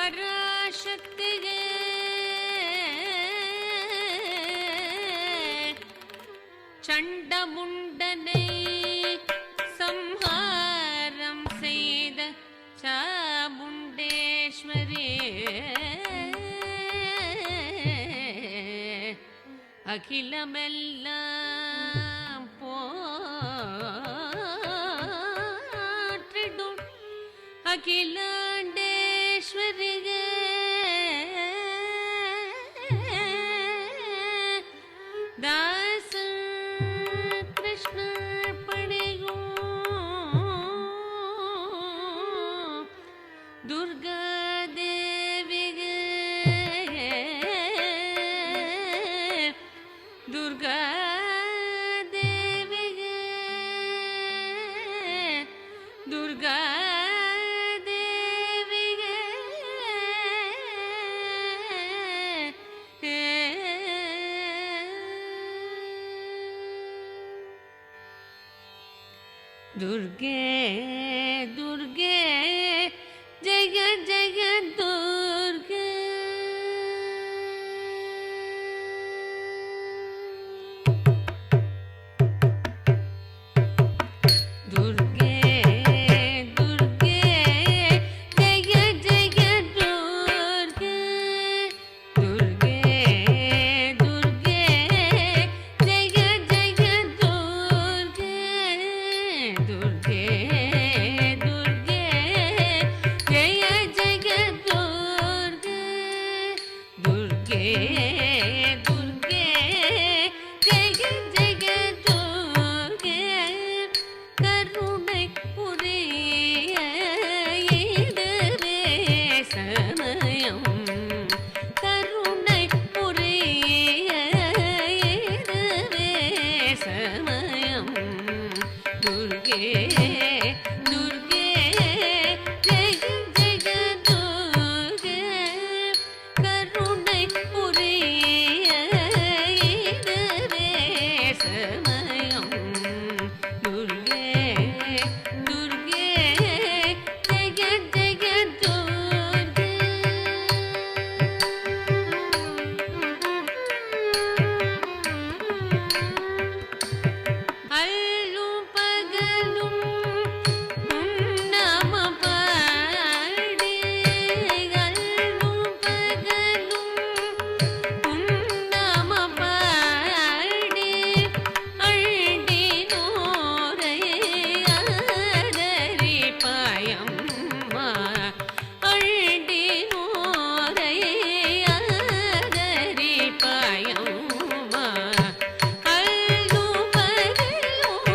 பராசக்தியே சண்டமுண்டனை சம்ஹாரம் செய்த சாமுண்டேஸ்வரி அகிலமெல்லாம் போற்றிடும் அகிலாண்டேஸ்வரியே தாச கிருஷ்ண பணியும் துர்கா தேவியே துர்கா தேவியே துர்கா दुर्गे दुर्गे जय जय दुर्गे दुर्गे दुर्गे जय जय दुर्गे दुर्गे दुर्गे जय जय दुर्गे दुर्गे दुर्गे जय जय दुर्गे दुर्गे दुर्गे जय जय दुर्गे கருணை புரிய இதுவே சமயம் கருணை புரிய இதுவே சமயம் துர்கே துர்கே ஜெய ஜெய துர்கே கருணை புரிய இதுவே சமயம் துர்கே துர்கே ஜெய ஜெய துர்கே அல்லும் பகலும் உன்னம பாடி அல்லும் பகலும் உன்னம பாடி அள்ளினோரை ஆதரி பாயம்மா அள்ளினோரை ஆதரி பாயம்மா அல்லும் பகலும்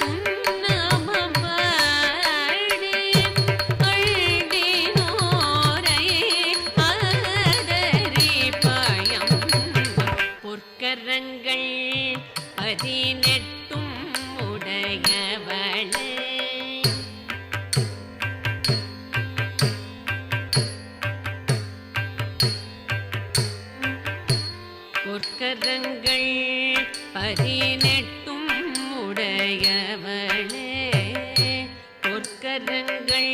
உன்னம பாடி அள்ளினோரை ஆதரி பாயம்மா பொற்கரங்கள் 18 உடையவளே பொற்கரங்கள் 18 உடையவளே பொற்கரங்கள்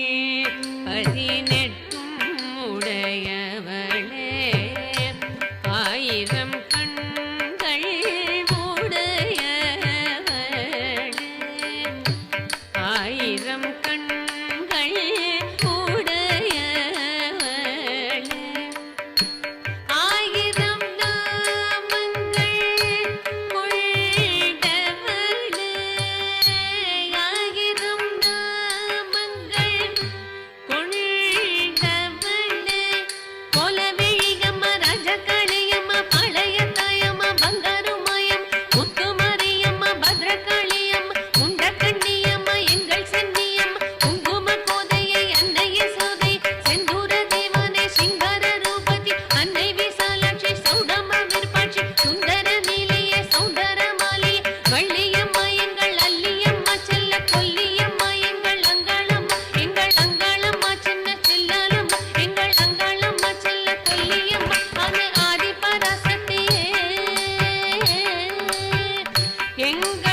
18 உடையவளே ஆயிரம் கண்கள் உடையவளே ஆயிரம் கண்கள் உடையவளே ஆயிரம் நாமங்கள் கொண்டவளே ஆயிரம் நாமங்கள் கொண்டவளே கொலவிழியம்ம ராஜகாளியம்ம பழைய தாயம்ம பங்காருமாயம் முத்துமாரியம்ம பத்ரகாளியம்ம முண்டக்கண்ணியம்ம எங்கள் சென்னியம்ம குங்கும கோதையை அன்னைய சோதை செந்தூர தேவனை சிங்கார ரூபதி அன்னை விசாலாட்சி சௌடம விருப்பாட்சி சுந்தர நீலிய சௌந்தர மாலி வள்ளியம்மா எங்கள் அல்லியம்மா செல்ல கொல்லியம்மா எங்கள் அங்காளம்மா சின்ன செல்லாலம்மா எங்கள் அங்காளம்மா செல்ல கொல்லியம்மா அது ஆதி பராசக்தியே எங்கள்